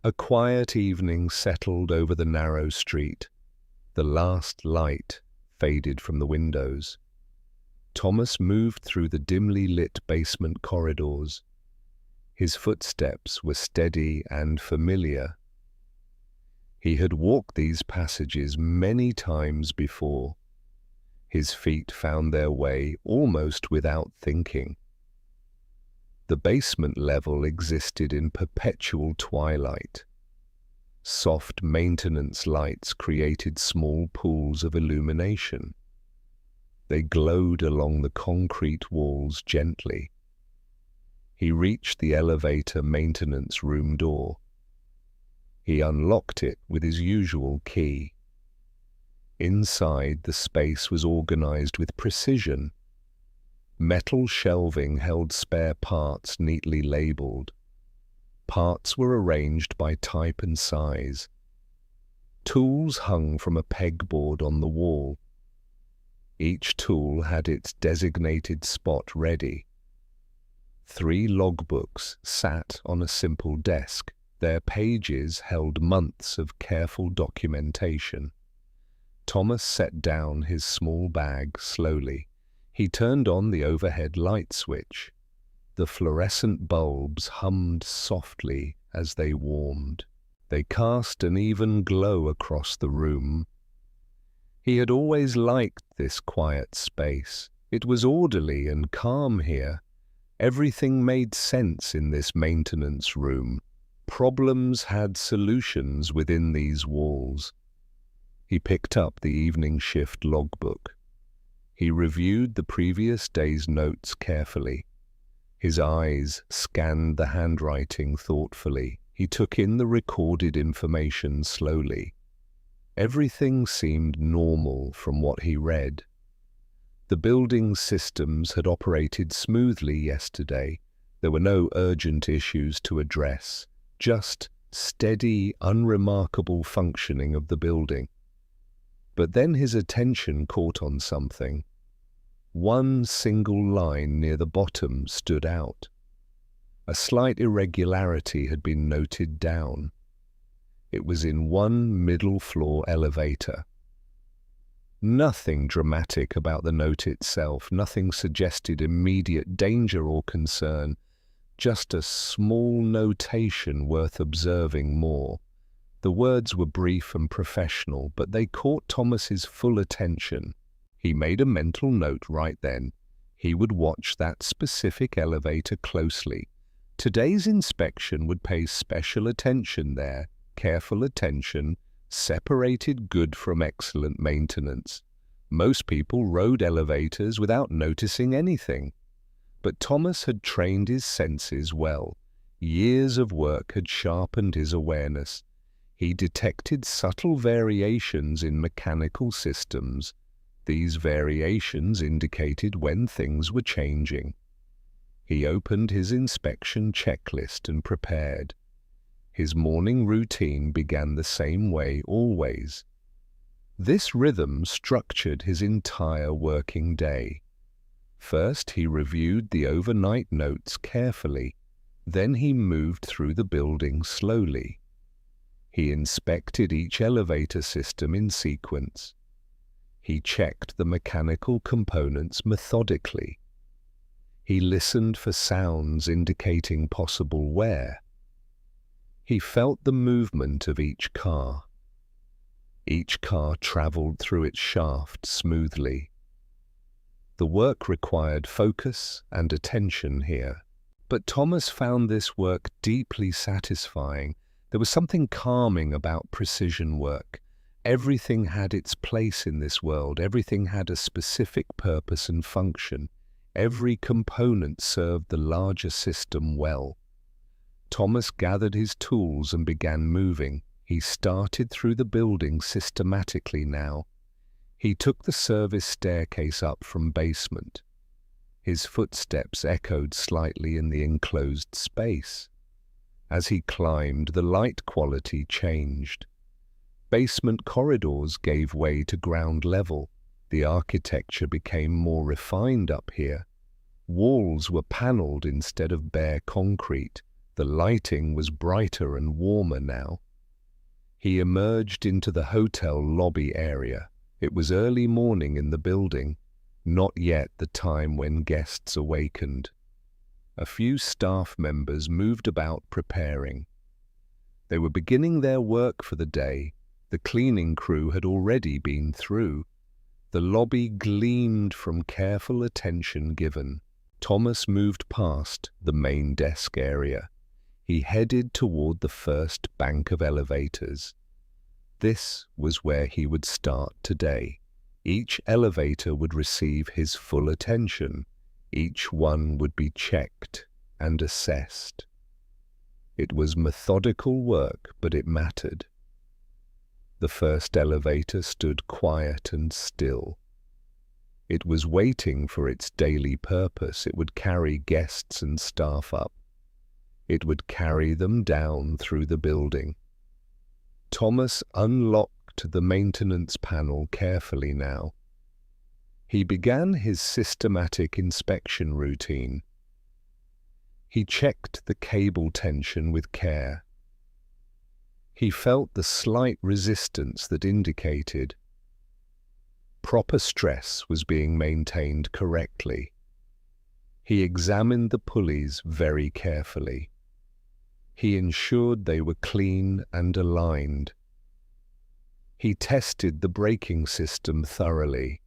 A quiet evening settled over the narrow street. The last light faded from the windows. Thomas moved through the dimly lit basement corridors. His footsteps were steady and familiar. He had walked these passages many times before. His feet found their way almost without thinking. The basement level existed in perpetual twilight. Soft maintenance lights created small pools of illumination. They glowed along the concrete walls gently. He reached the elevator maintenance room door. He unlocked it with his usual key. Inside, the space was organized with precision. Metal shelving held spare parts neatly labeled. Parts were arranged by type and size. Tools hung from a pegboard on the wall. Each tool had its designated spot ready. 3 logbooks sat on a simple desk. Their pages held months of careful documentation. Thomas set down his small bag slowly. He turned on the overhead light switch. The fluorescent bulbs hummed softly as they warmed. They cast an even glow across the room. He had always liked this quiet space. It was orderly and calm here. Everything made sense in this maintenance room. Problems had solutions within these walls. He picked up the evening shift logbook. He reviewed the previous day's notes carefully. His eyes scanned the handwriting thoughtfully. He took in the recorded information slowly. Everything seemed normal from what he read. The building's systems had operated smoothly yesterday. There were no urgent issues to address, just steady, unremarkable functioning of the building. But then his attention caught on something. One single line near the bottom stood out. A slight irregularity had been noted down. It was in one middle-floor elevator. Nothing dramatic about the note itself, nothing suggested immediate danger or concern, just a small notation worth observing more. The words were brief and professional, but they caught Thomas's full attention. He made a mental note right then. He would watch that specific elevator closely. Today's inspection would pay special attention there, careful attention, separated good from excellent maintenance. Most people rode elevators without noticing anything. But Thomas had trained his senses well. Years of work had sharpened his awareness. He detected subtle variations in mechanical systems. These variations indicated when things were changing. He opened his inspection checklist and prepared. His morning routine began the same way always. This rhythm structured his entire working day. First, he reviewed the overnight notes carefully. Then he moved through the building slowly. He inspected each elevator system in sequence. He checked the mechanical components methodically. He listened for sounds indicating possible wear. He felt the movement of each car. Each car traveled through its shaft smoothly. The work required focus and attention here. But Thomas found this work deeply satisfying. There was something calming about precision work. Everything had its place in this world. Everything had a specific purpose and function. Every component served the larger system well. Thomas gathered his tools and began moving. He started through the building systematically now. He took the service staircase up from basement. His footsteps echoed slightly in the enclosed space. As he climbed, the light quality changed. Basement corridors gave way to ground level. The architecture became more refined up here. Walls were paneled instead of bare concrete. The lighting was brighter and warmer now. He emerged into the hotel lobby area. It was early morning in the building, not yet the time when guests awakened. A few staff members moved about preparing. They were beginning their work for the day. The cleaning crew had already been through. The lobby gleamed from careful attention given. Thomas moved past the main desk area. He headed toward the first bank of elevators. This was where he would start today. Each elevator would receive his full attention. Each one would be checked and assessed. It was methodical work, but it mattered. The first elevator stood quiet and still. It was waiting for its daily purpose. It would carry guests and staff up. It would carry them down through the building. Thomas unlocked the maintenance panel carefully now. He began his systematic inspection routine. He checked the cable tension with care. He felt the slight resistance that indicated proper stress was being maintained correctly. He examined the pulleys very carefully. He ensured they were clean and aligned. He tested the braking system thoroughly.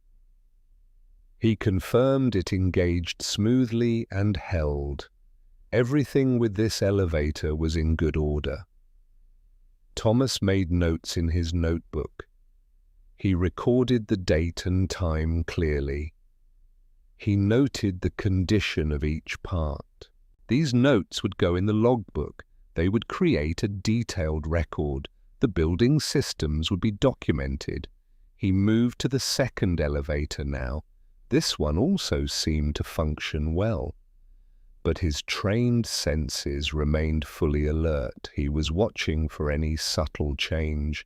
He confirmed it engaged smoothly and held. Everything with this elevator was in good order. Thomas made notes in his notebook. He recorded the date and time clearly. He noted the condition of each part. These notes would go in the logbook. They would create a detailed record. The building systems would be documented. He moved to the second elevator now. This one also seemed to function well. But his trained senses remained fully alert. He was watching for any subtle change,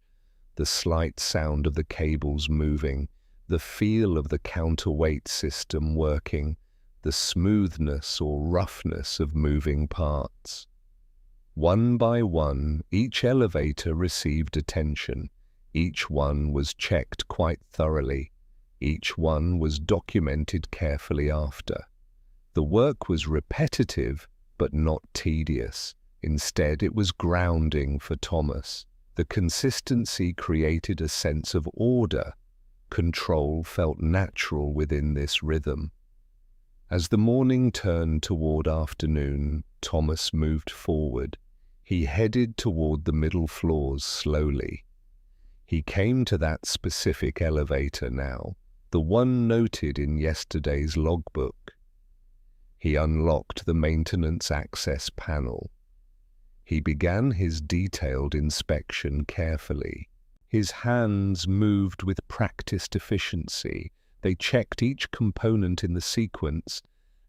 the slight sound of the cables moving, the feel of the counterweight system working, the smoothness or roughness of moving parts. One by one, each elevator received attention. Each one was checked quite thoroughly. Each one was documented carefully after. The work was repetitive, but not tedious. Instead, it was grounding for Thomas. The consistency created a sense of order. Control felt natural within this rhythm. As the morning turned toward afternoon, Thomas moved forward. He headed toward the middle floors slowly. He came to that specific elevator now, the one noted in yesterday's logbook. He unlocked the maintenance access panel. He began his detailed inspection carefully. His hands moved with practiced efficiency. They checked each component in the sequence,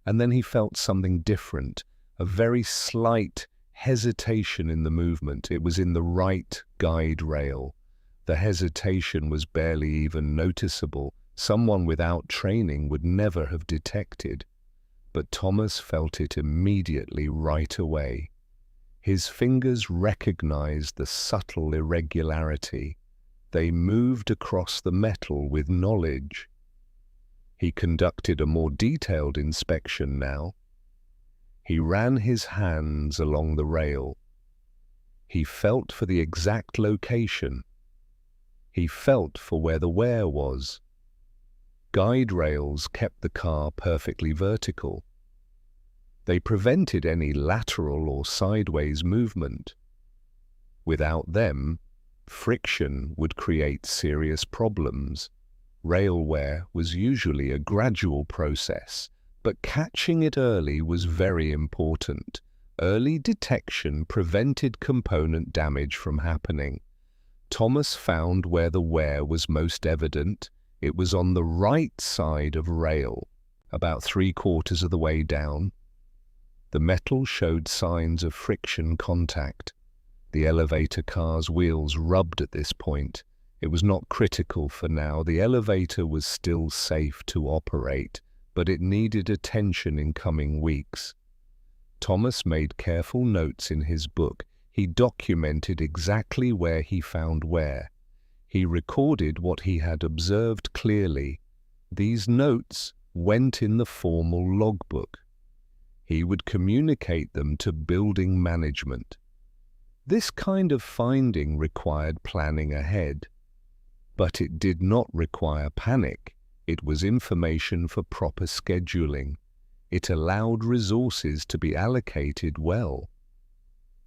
and then he felt something different, a very slight hesitation in the movement. It was in the right guide rail. The hesitation was barely even noticeable. Someone without training would never have detected. But Thomas felt it immediately right away. His fingers recognized the subtle irregularity. They moved across the metal with knowledge. He conducted a more detailed inspection now. He ran his hands along the rail. He felt for the exact location. He felt for where the wear was. Guide rails kept the car perfectly vertical. They prevented any lateral or sideways movement. Without them, friction would create serious problems. Rail wear was usually a gradual process, but catching it early was very important. Early detection prevented component damage from happening. Thomas found where the wear was most evident. It was on the right side of rail, about 3/4 of the way down. The metal showed signs of friction contact. The elevator car's wheels rubbed at this point. It was not critical for now. The elevator was still safe to operate, but it needed attention in coming weeks. Thomas made careful notes in his book. He documented exactly where he found where. He recorded what he had observed clearly. These notes went in the formal logbook. He would communicate them to building management. This kind of finding required planning ahead. But it did not require panic. It was information for proper scheduling. It allowed resources to be allocated well.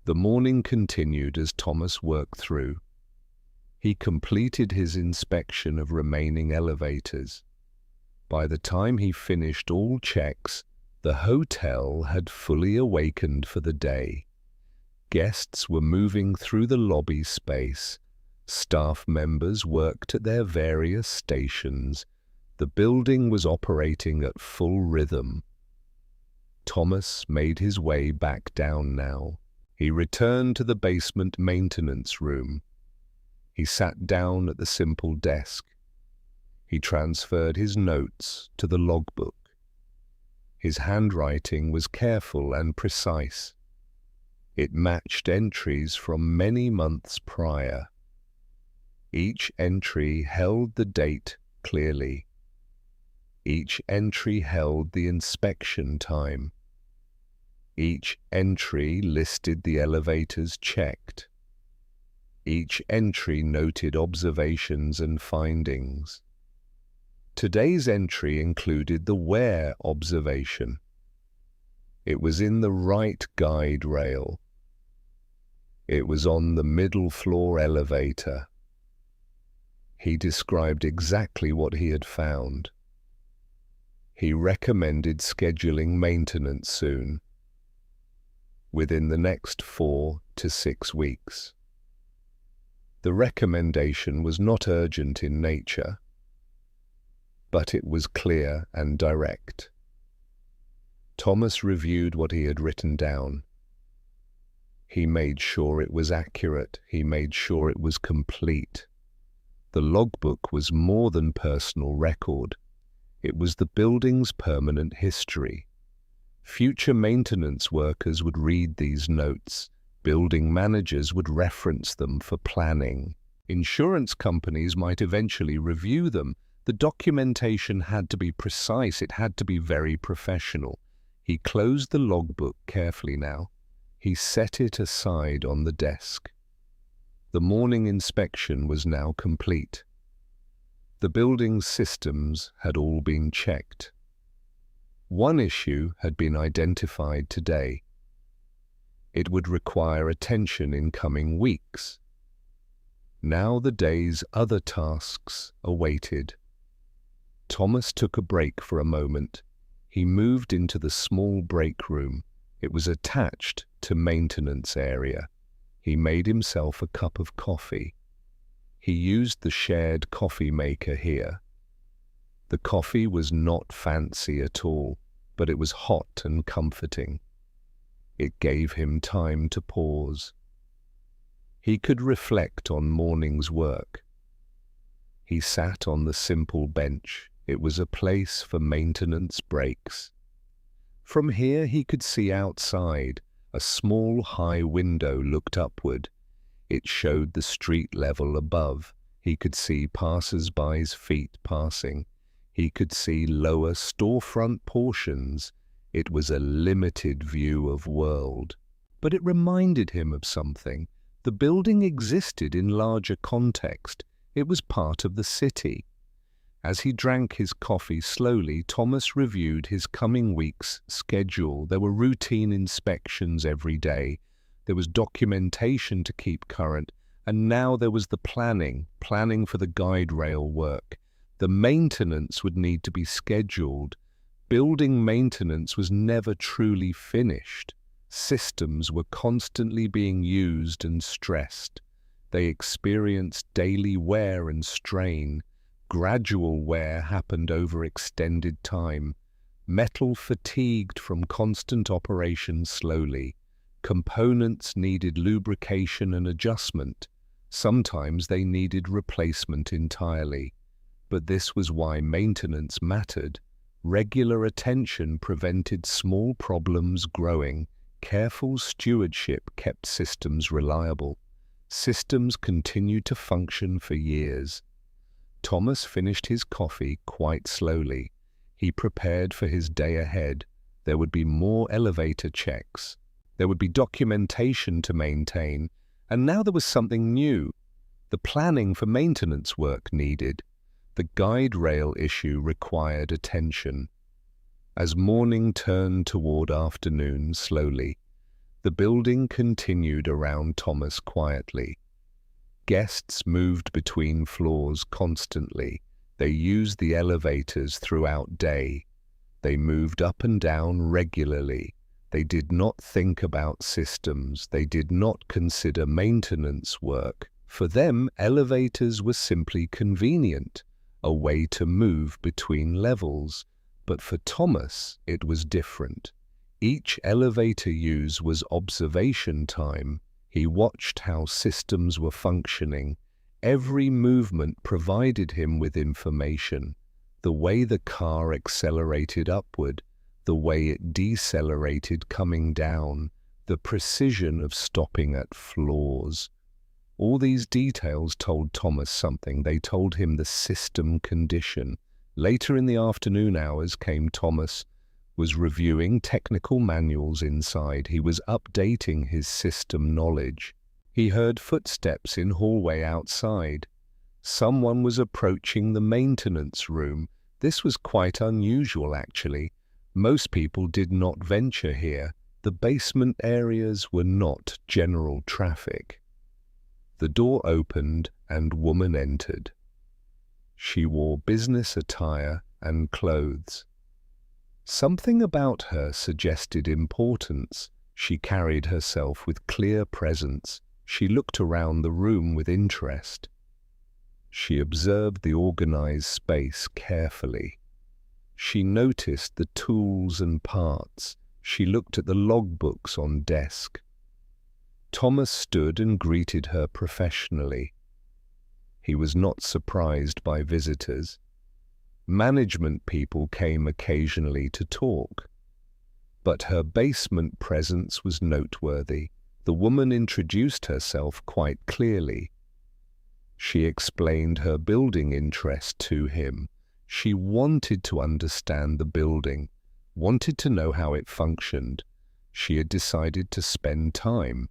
The morning continued as Thomas worked through. He completed his inspection of remaining elevators. By the time he finished all checks, the hotel had fully awakened for the day. Guests were moving through the lobby space. Staff members worked at their various stations. The building was operating at full rhythm. Thomas made his way back down now. He returned to the basement maintenance room. He sat down at the simple desk. He transferred his notes to the logbook. His handwriting was careful and precise. It matched entries from many months prior. Each entry held the date clearly. Each entry held the inspection time. Each entry listed the elevators checked. Each entry noted observations and findings. Today's entry included the where observation. It was in the right guide rail. It was on the middle floor elevator. He described exactly what he had found. He recommended scheduling maintenance soon, within the next 4 to 6 weeks. The recommendation was not urgent in nature, but it was clear and direct. Thomas reviewed what he had written down. He made sure it was accurate. He made sure it was complete. The logbook was more than personal record. It was the building's permanent history. Future maintenance workers would read these notes. Building managers would reference them for planning. Insurance companies might eventually review them. The documentation had to be precise. It had to be very professional. He closed the logbook carefully now. He set it aside on the desk. The morning inspection was now complete. The building's systems had all been checked. One issue had been identified today. It would require attention in coming weeks. Now the day's other tasks awaited. Thomas took a break for a moment. He moved into the small break room. It was attached to maintenance area. He made himself a cup of coffee. He used the shared coffee maker here. The coffee was not fancy at all, but it was hot and comforting. It gave him time to pause. He could reflect on morning's work. He sat on the simple bench. It was a place for maintenance breaks. From here he could see outside. A small high window looked upward. It showed the street level above. He could see passers-by's feet passing. He could see lower storefront portions. It was a limited view of world. But it reminded him of something. The building existed in larger context. It was part of the city. As he drank his coffee slowly, Thomas reviewed his coming week's schedule. There were routine inspections every day. There was documentation to keep current. And now there was the planning for the guide rail work. The maintenance would need to be scheduled. Building maintenance was never truly finished. Systems were constantly being used and stressed. They experienced daily wear and strain. Gradual wear happened over extended time. Metal fatigued from constant operation slowly. Components needed lubrication and adjustment. Sometimes they needed replacement entirely. But this was why maintenance mattered. Regular attention prevented small problems growing. Careful stewardship kept systems reliable. Systems continued to function for years. Thomas finished his coffee quite slowly. He prepared for his day ahead. There would be more elevator checks. There would be documentation to maintain. And now there was something new. The planning for maintenance work needed. The guide rail issue required attention. As morning turned toward afternoon slowly, the building continued around Thomas quietly. Guests moved between floors constantly. They used the elevators throughout day. They moved up and down regularly. They did not think about systems. They did not consider maintenance work. For them, elevators were simply convenient, a way to move between levels. But for Thomas, it was different. Each elevator use was observation time. He watched how systems were functioning. Every movement provided him with information. The way the car accelerated upward, the way it decelerated coming down, the precision of stopping at floors. All these details told Thomas something. They told him the system condition. Later in the afternoon hours came Thomas was reviewing technical manuals inside. He was updating his system knowledge. He heard footsteps in hallway outside. Someone was approaching the maintenance room. This was quite unusual, actually. Most people did not venture here. The basement areas were not general traffic. The door opened and woman entered. She wore business attire and clothes. Something about her suggested importance. She carried herself with clear presence. She looked around the room with interest. She observed the organized space carefully. She noticed the tools and parts. She looked at the logbooks on desk. Thomas stood and greeted her professionally. He was not surprised by visitors. Management people came occasionally to talk. But her basement presence was noteworthy. The woman introduced herself quite clearly. She explained her building interest to him. She wanted to understand the building, wanted to know how it functioned. She had decided to spend time.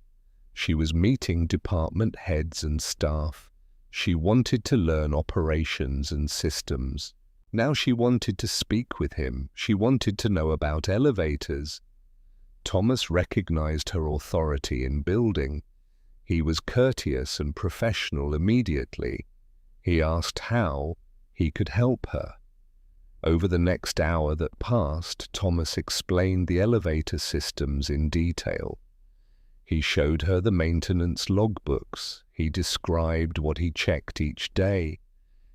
She was meeting department heads and staff. She wanted to learn operations and systems. Now she wanted to speak with him. She wanted to know about elevators. Thomas recognized her authority in building. He was courteous and professional immediately. He asked how he could help her. Over the next hour that passed, Thomas explained the elevator systems in detail. He showed her the maintenance logbooks. He described what he checked each day.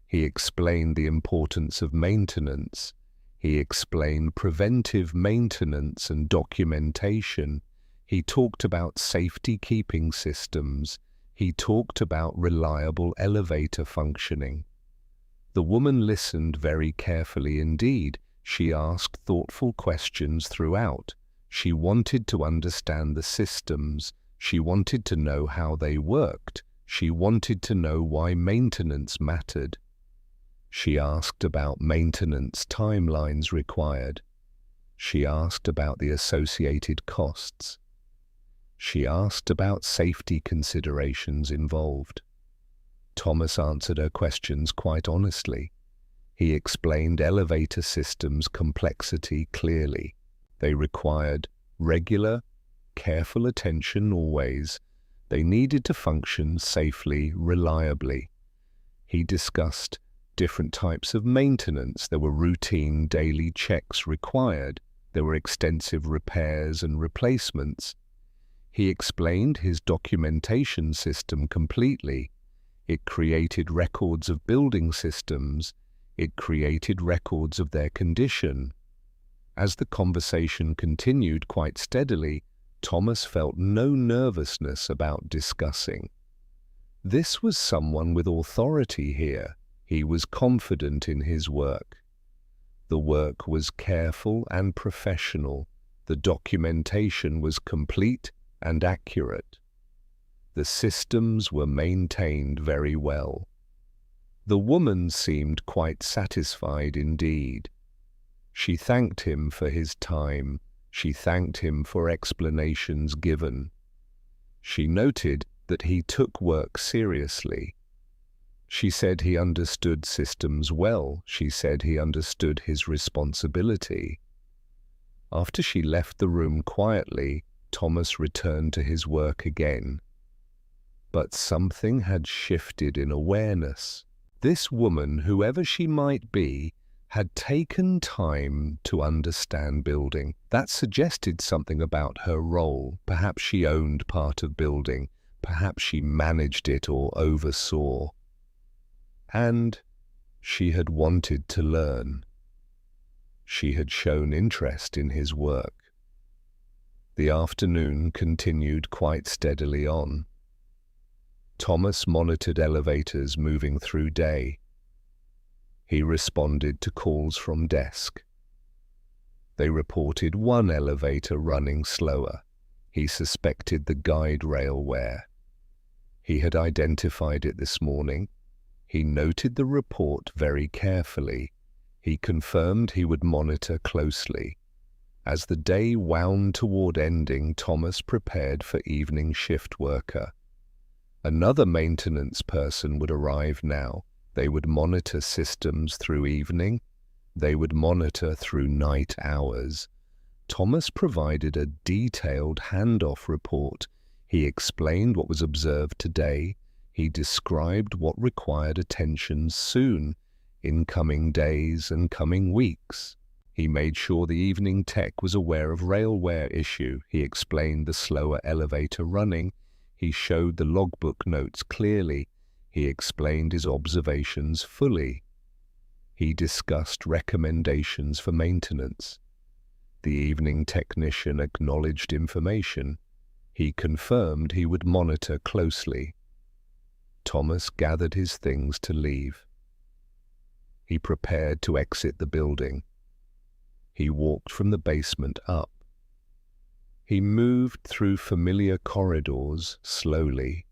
He explained the importance of maintenance. He explained preventive maintenance and documentation. He talked about safety keeping systems. He talked about reliable elevator functioning. The woman listened very carefully indeed. She asked thoughtful questions throughout. She wanted to understand the systems. She wanted to know how they worked. She wanted to know why maintenance mattered. She asked about maintenance timelines required. She asked about the associated costs. She asked about safety considerations involved. Thomas answered her questions quite honestly. He explained elevator systems' complexity clearly. They required regular, careful attention always. They needed to function safely, reliably. He discussed different types of maintenance. There were routine daily checks required. There were extensive repairs and replacements. He explained his documentation system completely. It created records of building systems. It created records of their condition. As the conversation continued quite steadily, Thomas felt no nervousness about discussing. This was someone with authority here. He was confident in his work. The work was careful and professional. The documentation was complete and accurate. The systems were maintained very well. The woman seemed quite satisfied indeed. She thanked him for his time. She thanked him for explanations given. She noted that he took work seriously. She said he understood systems well. She said he understood his responsibility. After she left the room quietly, Thomas returned to his work again. But something had shifted in awareness. This woman, whoever she might be, had taken time to understand building. That suggested something about her role. Perhaps she owned part of building. Perhaps she managed it or oversaw. And she had wanted to learn. She had shown interest in his work. The afternoon continued quite steadily on. Thomas monitored elevators moving through day. He responded to calls from desk. They reported one elevator running slower. He suspected the guide rail wear. He had identified it this morning. He noted the report very carefully. He confirmed he would monitor closely. As the day wound toward ending, Thomas prepared for evening shift worker. Another maintenance person would arrive now. They would monitor systems through evening. They would monitor through night hours. Thomas provided a detailed handoff report. He explained what was observed today. He described what required attention soon, in coming days and coming weeks. He made sure the evening tech was aware of rail wear issue. He explained the slower elevator running. He showed the logbook notes clearly. He explained his observations fully. He discussed recommendations for maintenance. The evening technician acknowledged information. He confirmed he would monitor closely. Thomas gathered his things to leave. He prepared to exit the building. He walked from the basement up. He moved through familiar corridors slowly.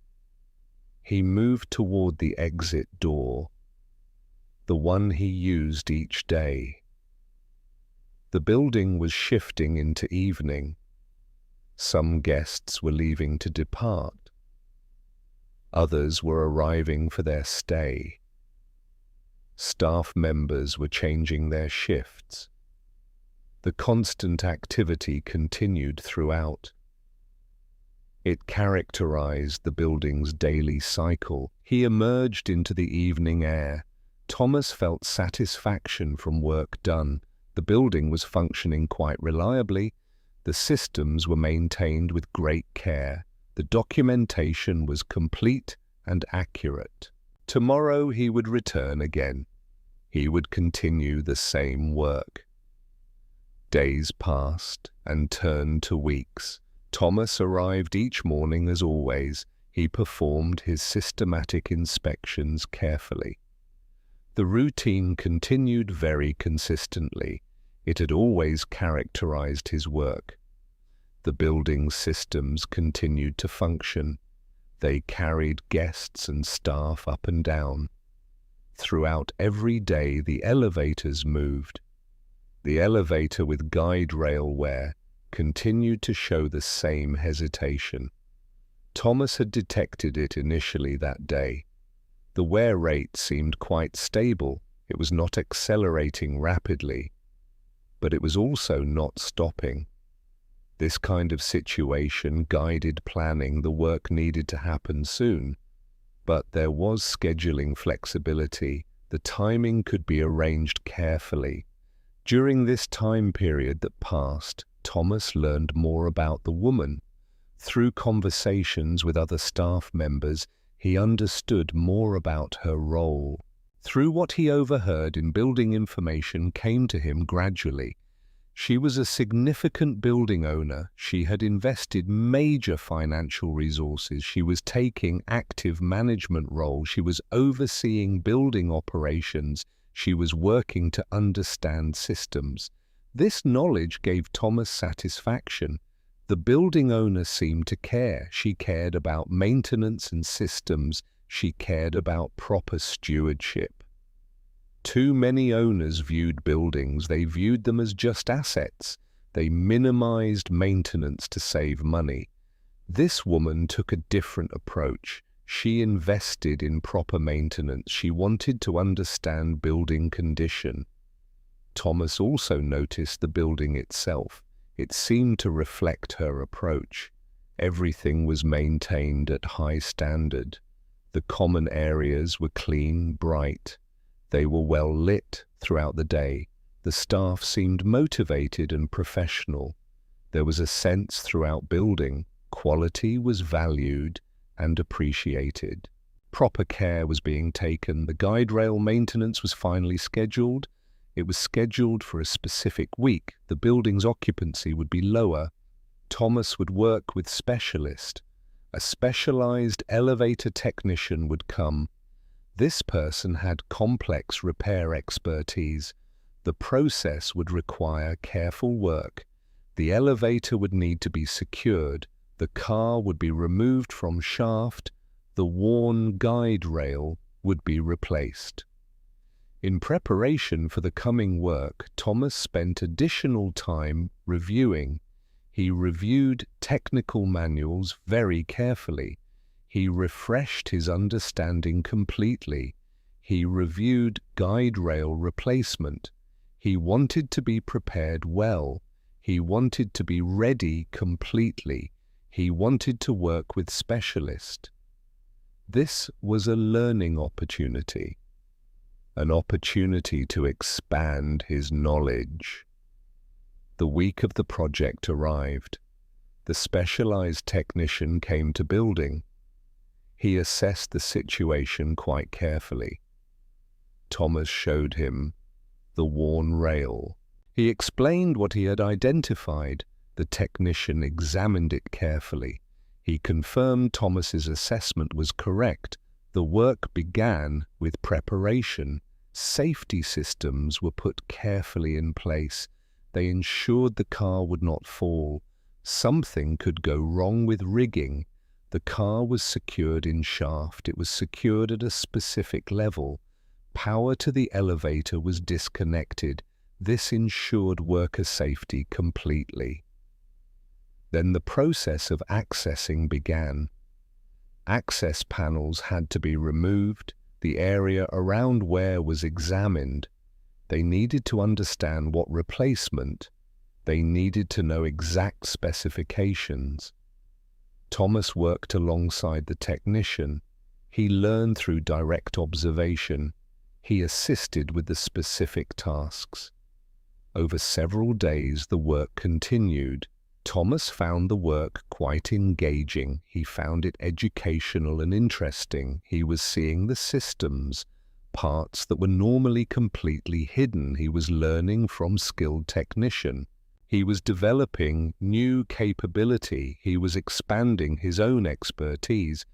He moved toward the exit door, the one he used each day. The building was shifting into evening. Some guests were leaving to depart. Others were arriving for their stay. Staff members were changing their shifts. The constant activity continued throughout. It characterized the building's daily cycle. He emerged into the evening air. Thomas felt satisfaction from work done. The building was functioning quite reliably. The systems were maintained with great care. The documentation was complete and accurate. Tomorrow he would return again. He would continue the same work. Days passed and turned to weeks. Thomas arrived each morning as always. He performed his systematic inspections carefully. The routine continued very consistently. It had always characterized his work. The building's systems continued to function. They carried guests and staff up and down. Throughout every day, the elevators moved. The elevator with guide rail wear continued to show the same hesitation. Thomas had detected it initially that day. The wear rate seemed quite stable. It was not accelerating rapidly, but it was also not stopping. This kind of situation guided planning. The work needed to happen soon, but there was scheduling flexibility. The timing could be arranged carefully. During this time period that passed, Thomas learned more about the woman. Through conversations with other staff members, he understood more about her role. Through what he overheard in building, information came to him gradually. She was a significant building owner. She had invested major financial resources. She was taking active management role. She was overseeing building operations. She was working to understand systems. This knowledge gave Thomas satisfaction. The building owner seemed to care. She cared about maintenance and systems. She cared about proper stewardship. Too many owners viewed buildings. They viewed them as just assets. They minimized maintenance to save money. This woman took a different approach. She invested in proper maintenance. She wanted to understand building condition. Thomas also noticed the building itself. It seemed to reflect her approach. Everything was maintained at high standard. The common areas were clean, bright. They were well lit throughout the day. The staff seemed motivated and professional. There was a sense throughout building. Quality was valued and appreciated. Proper care was being taken. The guide rail maintenance was finally scheduled. It was scheduled for a specific week. The building's occupancy would be lower. Thomas would work with specialists. A specialized elevator technician would come. This person had complex repair expertise. The process would require careful work. The elevator would need to be secured. The car would be removed from shaft. The worn guide rail would be replaced. In preparation for the coming work, Thomas spent additional time reviewing. He reviewed technical manuals very carefully. He refreshed his understanding completely. He reviewed guide rail replacement. He wanted to be prepared well. He wanted to be ready completely. He wanted to work with specialists. This was a learning opportunity, an opportunity to expand his knowledge. The week of the project arrived. The specialized technician came to building. He assessed the situation quite carefully. Thomas showed him the worn rail. He explained what he had identified. The technician examined it carefully. He confirmed Thomas's assessment was correct. The work began with preparation. Safety systems were put carefully in place. They ensured the car would not fall. Something could go wrong with rigging. The car was secured in shaft. It was secured at a specific level. Power to the elevator was disconnected. This ensured worker safety completely. Then the process of accessing began. Access panels had to be removed. The area around where was examined. They needed to understand what replacement. They needed to know exact specifications. Thomas worked alongside the technician. He learned through direct observation. He assisted with the specific tasks. Over several days, the work continued. Thomas found the work quite engaging. He found it educational and interesting. He was seeing the systems, parts that were normally completely hidden. He was learning from skilled technician. He was developing new capability. He was expanding his own expertise.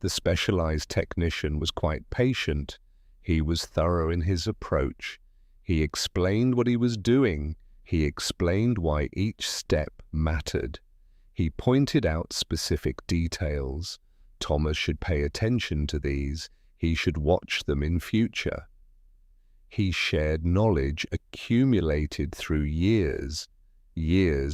The specialized technician was quite patient. He was thorough in his approach. He explained what he was doing. He explained why each step mattered. He pointed out specific details. Thomas should pay attention to these. He should watch them in future. He shared knowledge accumulated through years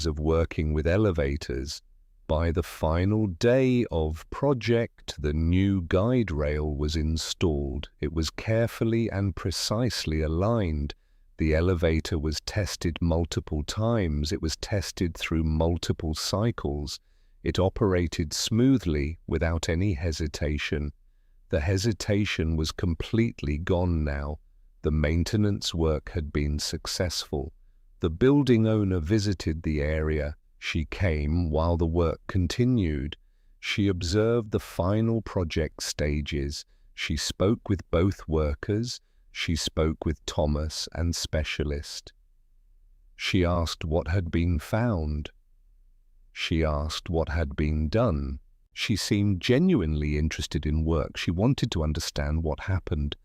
of working with elevators. By the final day of project, the new guide rail was installed. It was carefully and precisely aligned. The elevator was tested multiple times. It was tested through multiple cycles. It operated smoothly without any hesitation. The hesitation was completely gone now. The maintenance work had been successful. The building owner visited the area. She came while the work continued. She observed the final project stages. She spoke with both workers. She spoke with Thomas and specialist. She asked what had been found. She asked what had been done. She seemed genuinely interested in work. She wanted to understand what happened.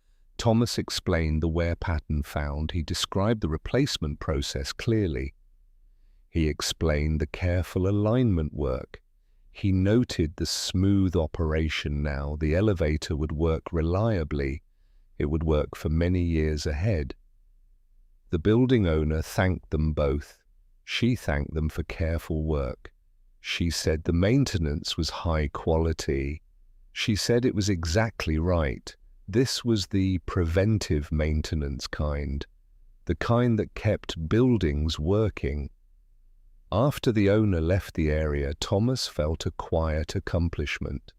Thomas explained the wear pattern found. He described the replacement process clearly. He explained the careful alignment work. He noted the smooth operation now. The elevator would work reliably. It would work for many years ahead. The building owner thanked them both. She thanked them for careful work. She said the maintenance was high quality. She said it was exactly right. This was the preventive maintenance kind, the kind that kept buildings working. After the owner left the area, Thomas felt a quiet accomplishment.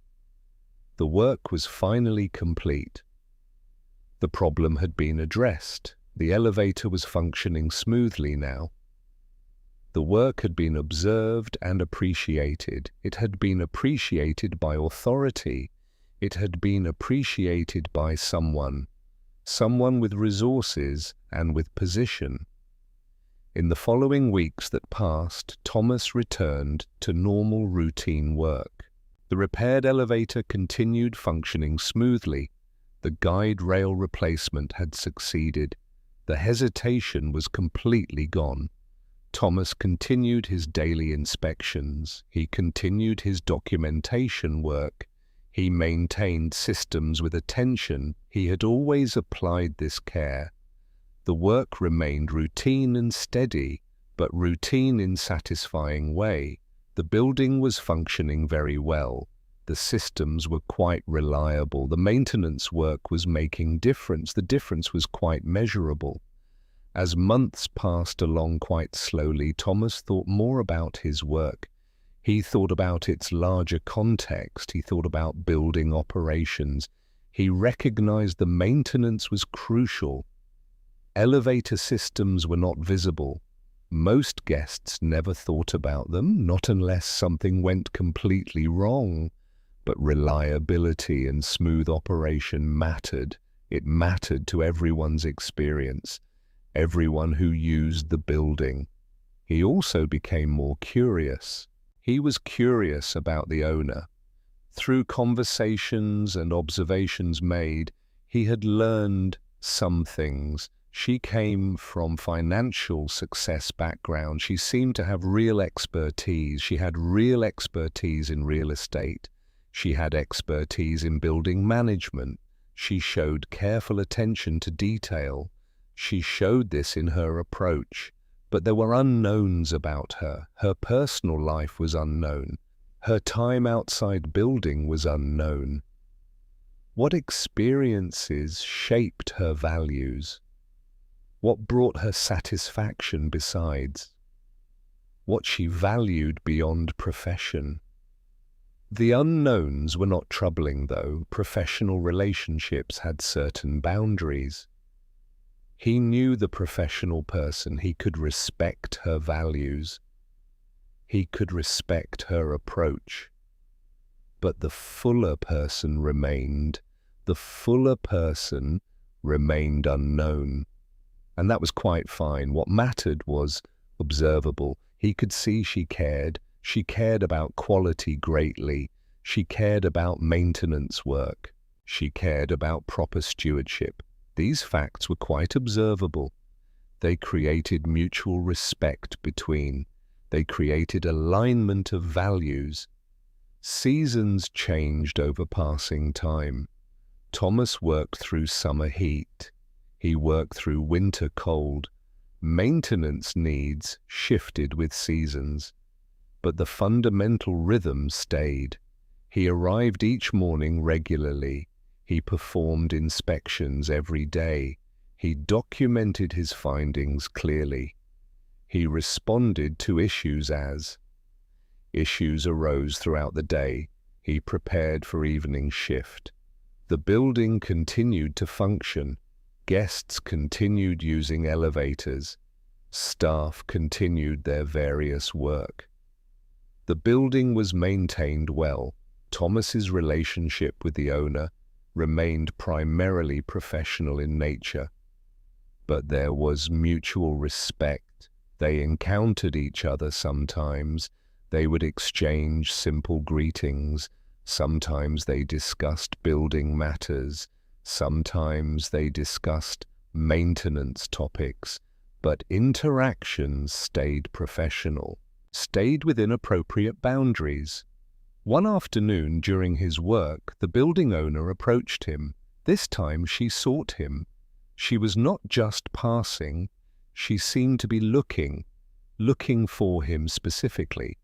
The work was finally complete. The problem had been addressed. The elevator was functioning smoothly now. The work had been observed and appreciated. It had been appreciated by authority. It had been appreciated by someone with resources and with position. In the following weeks that passed, Thomas returned to normal routine work. The repaired elevator continued functioning smoothly. The guide rail replacement had succeeded. The hesitation was completely gone. Thomas continued his daily inspections. He continued his documentation work. He maintained systems with attention. He had always applied this care. The work remained routine and steady, but routine in satisfying way. The building was functioning very well. The systems were quite reliable. The maintenance work was making difference. The difference was quite measurable. As months passed along quite slowly, Thomas thought more about his work. He thought about its larger context. He thought about building operations. He recognized the maintenance was crucial. Elevator systems were not visible. Most guests never thought about them, not unless something went completely wrong. But reliability and smooth operation mattered. It mattered to everyone's experience, everyone who used the building. He also became more curious. He was curious about the owner. Through conversations and observations made, he had learned some things. She came from financial success background. She seemed to have real expertise. She had real expertise in real estate. She had expertise in building management. She showed careful attention to detail. She showed this in her approach. But there were unknowns about her. Her personal life was unknown. Her time outside building was unknown. What experiences shaped her values? What brought her satisfaction besides? What she valued beyond profession? The unknowns were not troubling, though. Professional relationships had certain boundaries. He knew the professional person. He could respect her values. He could respect her approach. But the fuller person remained. The fuller person remained unknown. And that was quite fine. What mattered was observable. He could see she cared. She cared about quality greatly. She cared about maintenance work. She cared about proper stewardship. These facts were quite observable. They created mutual respect between. They created alignment of values. Seasons changed over passing time. Thomas worked through summer heat. He worked through winter cold. Maintenance needs shifted with seasons. But the fundamental rhythm stayed. He arrived each morning regularly. He performed inspections every day. He documented his findings clearly. He responded to issues as issues arose throughout the day. He prepared for evening shift. The building continued to function. Guests continued using elevators. Staff continued their various work. The building was maintained well. Thomas's relationship with the owner remained primarily professional in nature. But there was mutual respect. They encountered each other sometimes. They would exchange simple greetings. Sometimes they discussed building matters. Sometimes they discussed maintenance topics, but interactions stayed professional, stayed within appropriate boundaries. One afternoon during his work, the building owner approached him. This time she sought him. She was not just passing, she seemed to be looking for him specifically.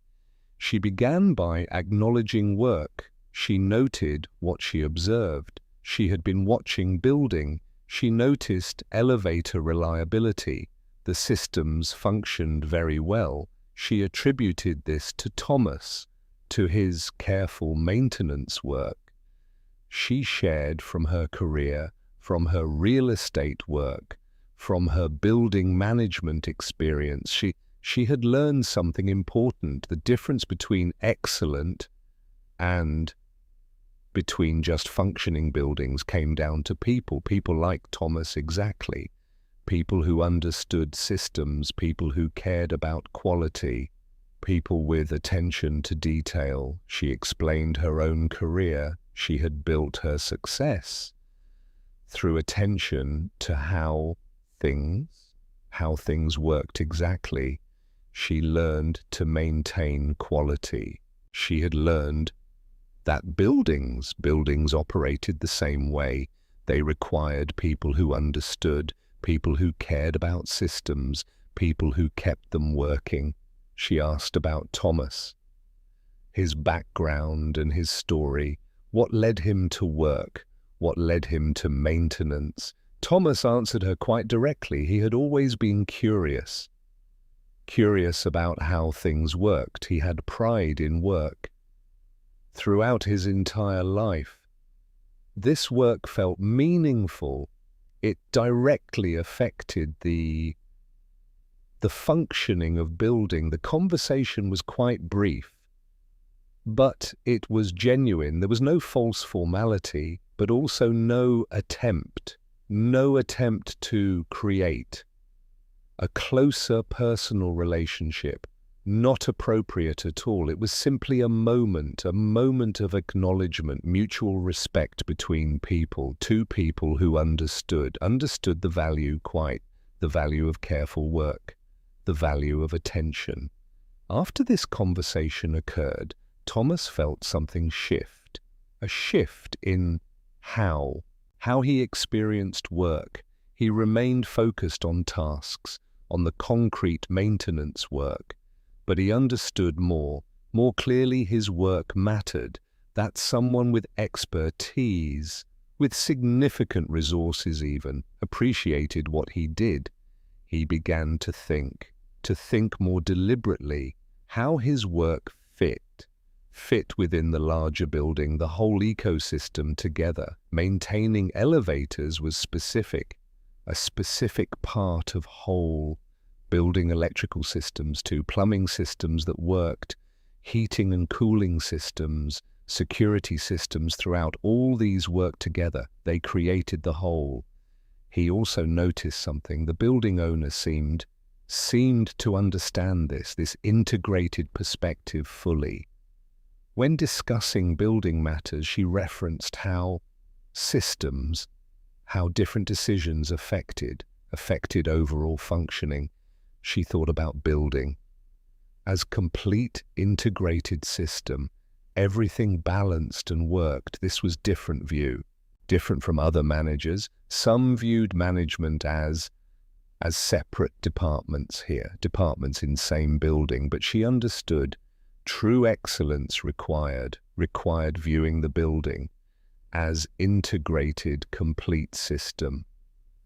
She began by acknowledging work. She noted what she observed. She had been watching building. She noticed elevator reliability. The systems functioned very well. She attributed this to Thomas, to his careful maintenance work. She shared from her career, from her real estate work, from her building management experience. She had learned something important, the difference between excellent and between just functioning buildings came down to people like Thomas exactly, people who understood systems, people who cared about quality, people with attention to detail. She explained her own career. She had built her success through attention to how things worked exactly. She learned to maintain quality. She had learned that buildings operated the same way. They required people who understood, people who cared about systems, people who kept them working. She asked about Thomas, his background and his story, what led him to work, what led him to maintenance. Thomas answered her quite directly. He had always been curious about how things worked. He had pride in work. Throughout his entire life, this work felt meaningful. It directly affected the functioning of building. The conversation was quite brief, but it was genuine. There was no false formality, but also no attempt to create a closer personal relationship. Not appropriate at all. It was simply a moment of acknowledgement, mutual respect between people, two people who understood the value of careful work, the value of attention. After this conversation occurred, Thomas felt something shift, a shift in how he experienced work. He remained focused on tasks, on the concrete maintenance work, but he understood more clearly his work mattered, that someone with expertise, with significant resources even, appreciated what he did. He began to think more deliberately how his work fit within the larger building, the whole ecosystem together. Maintaining elevators was a specific part of whole building electrical systems too, plumbing systems that worked, heating and cooling systems, security systems throughout. All these worked together. They created the whole. He also noticed something. The building owner seemed to understand this integrated perspective fully. When discussing building matters, she referenced how different decisions affected overall functioning. She thought about building as complete integrated system, everything balanced and worked. This was different from other managers. Some viewed management as separate departments in same building, but she understood true excellence required viewing the building as integrated, complete system.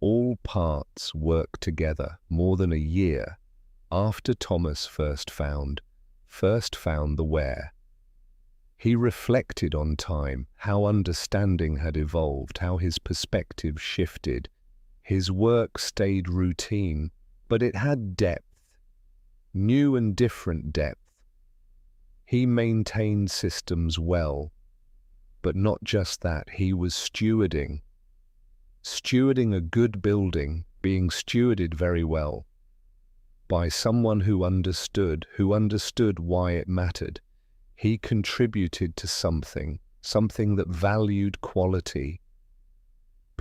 All parts work together. More than a year after Thomas first found the where, he reflected on time, how understanding had evolved, how his perspective shifted. His work stayed routine, but it had depth, new and different depth. He maintained systems well, but not just that. He was stewarding a good building, being stewarded very well by someone who understood why it mattered. He contributed to something that valued quality,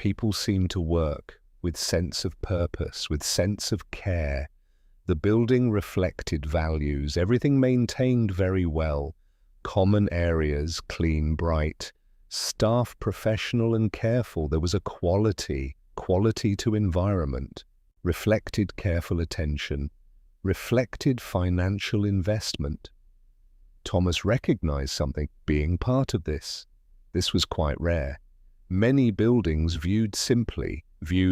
People seemed to work with sense of purpose, with sense of care. The building reflected values, everything maintained very well. Common areas clean, bright, staff professional and careful. There was a quality to environment, reflected careful attention, reflected financial investment. Thomas recognized something being part of this. This was quite rare. Many buildings viewed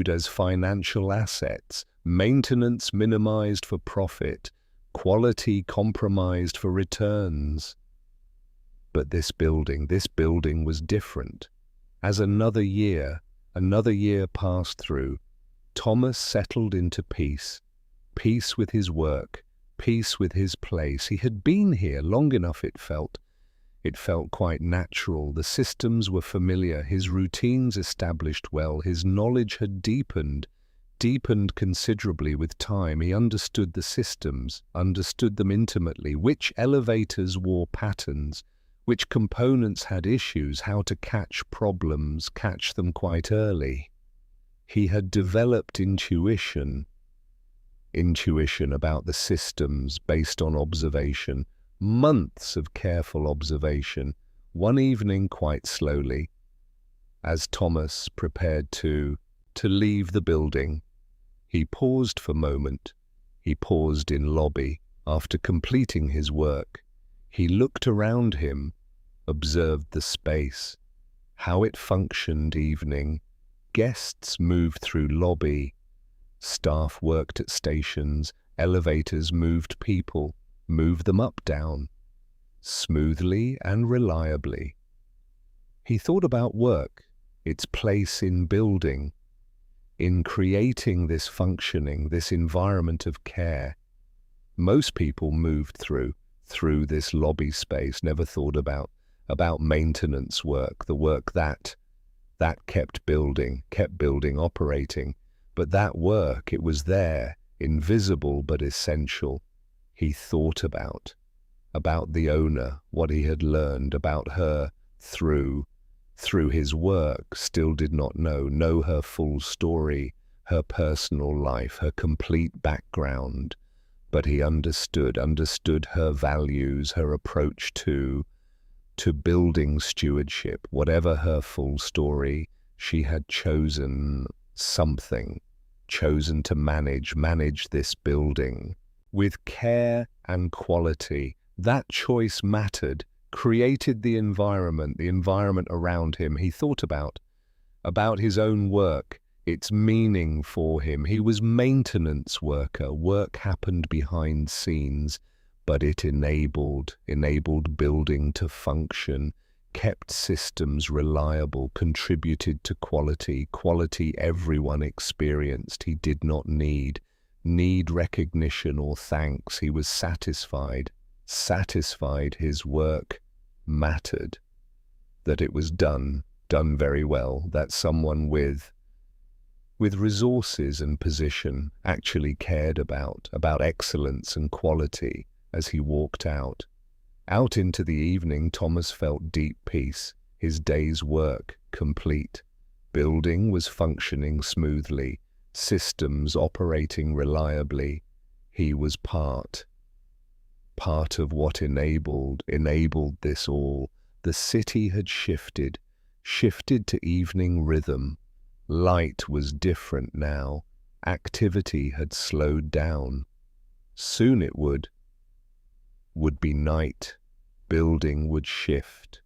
as financial assets, maintenance minimized for profit, quality compromised for returns. But this building was different. As another year passed through, Thomas settled into peace with his work, peace with his place. He had been here long enough, it felt. It felt quite natural. The systems were familiar, his routines established well, his knowledge had deepened considerably with time. He understood the systems, understood them intimately, which elevators wore patterns, which components had issues, how to catch problems, catch them quite early. He had developed intuition about the systems based on observation, months of careful observation. One evening, quite slowly, as Thomas prepared to leave the building, he paused for a moment. He paused in lobby after completing his work. He looked around him, observed the space, how it functioned evening. Guests moved through lobby. Staff worked at stations. Elevators moved people, moved them up, down, smoothly and reliably. He thought about work, its place in building, in creating this functioning, this environment of care. Most people moved through this lobby space, never thought about maintenance work, the work that kept building operating. But that work, it was there, invisible but essential. He thought about the owner, what he had learned about her through his work, still did not know her full story, her personal life, her complete background. But he understood her values, her approach to building stewardship. Whatever her full story, she had chosen something, chosen to manage this building with care and quality. That choice mattered, created the environment around him. He thought about his own work, its meaning for him. He was maintenance worker. Work happened behind scenes, but it enabled building to function, kept systems reliable, contributed to quality everyone experienced. He did not need recognition or thanks. He was satisfied his work mattered, that it was done very well, that someone with resources and position actually cared about excellence and quality. As he walked out into the evening, Thomas felt deep peace, his day's work complete. Building was functioning smoothly, systems operating reliably. He was part of what enabled this all. The city had shifted to evening rhythm. Light was different now. Activity had slowed down. Soon it would be night. Building would shift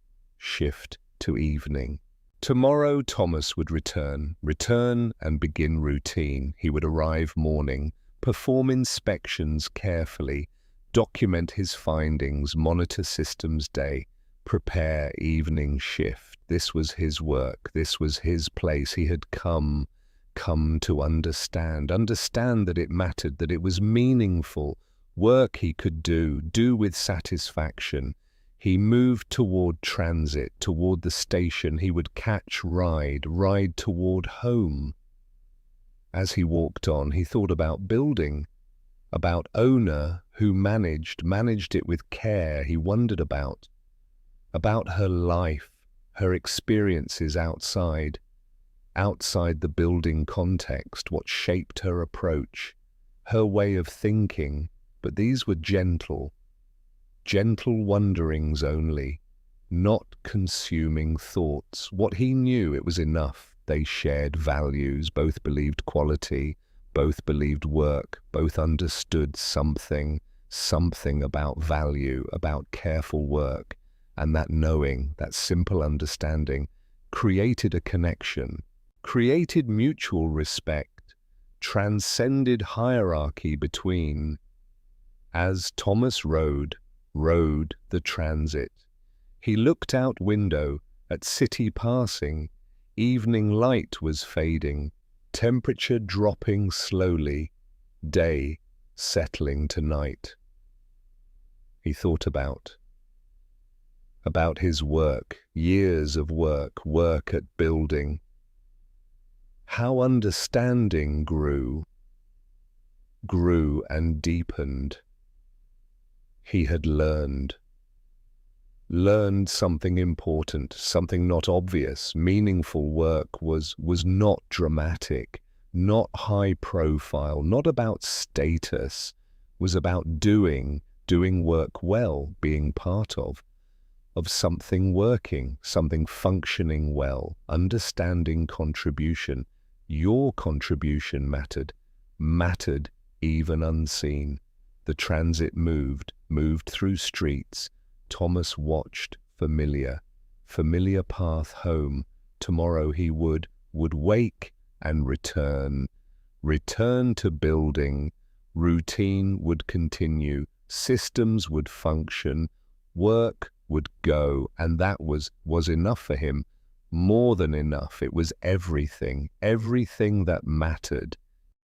to evening. Tomorrow Thomas would return and begin routine. He would arrive morning, perform inspections carefully, document his findings, monitor systems day, prepare evening shift. This was his work. This was his place. He had come to understand that it mattered, that it was meaningful. Work he could do with satisfaction. He moved toward transit, toward the station. He would catch ride toward home. As he walked on, he thought about building, about owner who managed it with care. He wondered about her life, her experiences outside. outside the building context, what shaped her approach, her way of thinking, but these were gentle wonderings only, not consuming thoughts. What he knew, it was enough. They shared values, both believed quality, both believed work, both understood something about value, about careful work, and that knowing, that simple understanding, created a connection, created mutual respect, transcended hierarchy between. As Thomas rode the transit, he looked out window at city passing. Evening light was fading, temperature dropping slowly, day settling to night. He thought about his work, years of work at building. How understanding grew and deepened. He had learned something important, something not obvious. Meaningful work was not dramatic, not high profile, not about status, was about doing work well, being part of something working, something functioning well, understanding contribution. Your contribution mattered even unseen. The transit moved through streets. Thomas watched, familiar path home. Tomorrow he would wake and return to building. Routine would continue, systems would function, work would go, and that was enough for him. More than enough. It was everything that mattered.